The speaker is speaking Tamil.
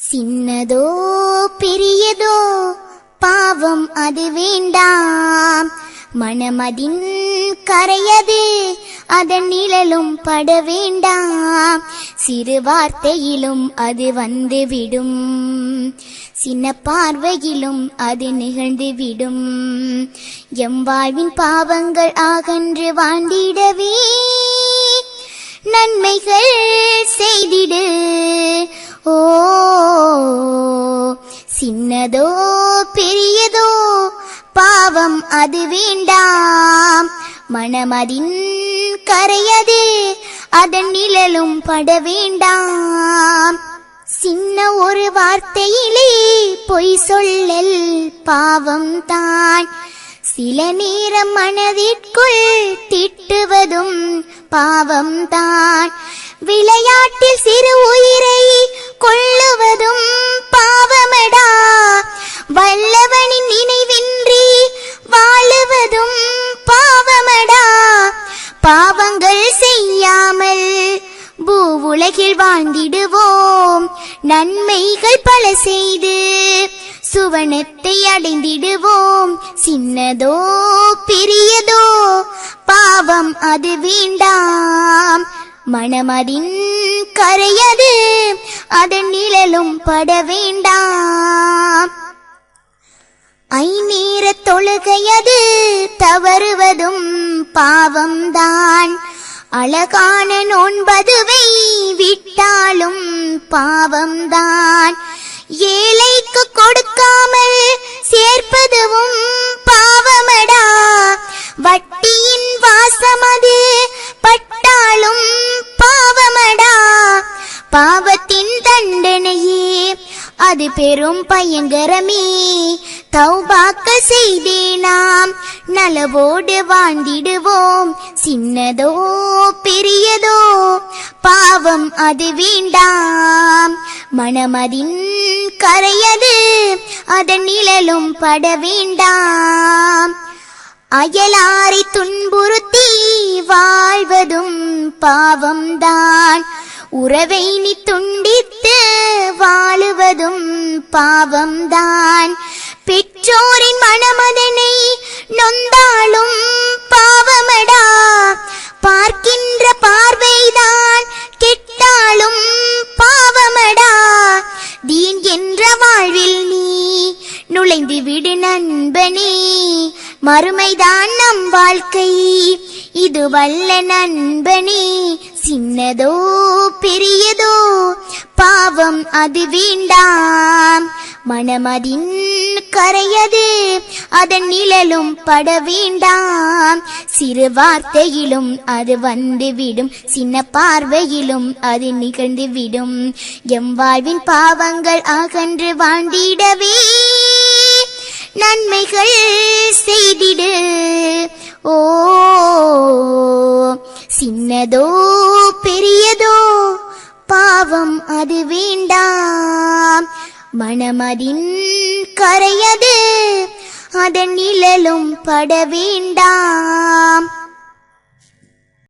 சின்னதோ பெரியதோ பாவம் அது வேண்டாம், மனமதின் கரையது அதன் நிழலும் பட வேண்டாம். சிறு வார்த்தையிலும் அது வந்துவிடும், சின்ன பார்வையிலும் அது நிகழ்ந்துவிடும். எம் வாழ்வின் பாவங்கள் அகன்று வாழ்ந்திடவே நன்மைகள் செய்திடு. ஓ சின்னதோ பெரியதோ பாவம் அது வேண்டாம், மனமதின் கரையது அதன் நிழலும் பட வேண்டாம். சின்ன ஒரு வார்த்தையிலே பொய் சொல்லல் பாவம் தான், சில நேரம் மனதிற்குள் திட்டுவதும் பாவம் தான். விளையாட்டில் சிறு உயிரை கொள்ளுவதும் பாவமடா, வல்லவனின் நினைவின்றி வாழுவதும் பாவமடா. பாவங்கள் செய்யாமல் பூவுலகில் வாழ்ந்திடுவோம், நன்மைகள் பல செய்து சுவனத்தை அடைந்திடுவோம். சின்னதோ பெரியதோ பாவம் அது வேண்டாம், மனமதின் கரையது அதன் நிழலும் பட வேண்டாம். ஐநேர தொழுகையது தவறுவதும் பாவம்தான், அழகான நோன்பதுவை விட்டாலும் பாவம்தான். ஏழைக்கு கொடுக்காமல் சேர்ப்பதுவும் பாவமடா, வட்டியின் வாசமது பட்டாலும் பாவமடா. பாவத்தின் தண்டனையே அது பெரும் பயங்கரமே, தௌபாக்க செய்தே நாம் நலவோடு வாழ்ந்திடுவோம். சின்னதோ பெரியதோ பாவம் அது வேண்டாம், மனமதின் கரையது அதன் நிழலும் பட வேண்டாம். அயலாரை துன்புறுத்தி வாழ்வதும் பாவம்தான், உறவை நீ துண்டித்து வாழுவதும் பாவம்தான். பெற்றோரின் மனமதனை நொந்தாலும் பாவமடா, பார்க்கின்ற பார்வைதான் கெட்டாலும் பாவமடா. தீன் என்ற வாழ்வில் நீ நுழைந்து விடு நண்பனே, மறுமைதான் நம் வாழ்க்கை இது வல்ல நண்பனே. சின்னதோ பெரியதோ பாவம் அது வேண்டாம், மனமதின் கரையது அதன் நிழலும் பட வேண்டாம். சிறு வார்த்தையிலும் அது வந்துவிடும், சின்ன பார்வையிலும் அது நிகழ்ந்துவிடும். எம் வாழ்வின் பாவங்கள் அகன்று வாழ்ந்திடவே நன்மைகள் செய்திடு. ஓ சின்னதோ பெரியதோ பாவம் அது வேண்டாம், மனமதின் கரையது அதன் நிழலும் பட வேண்டாம்.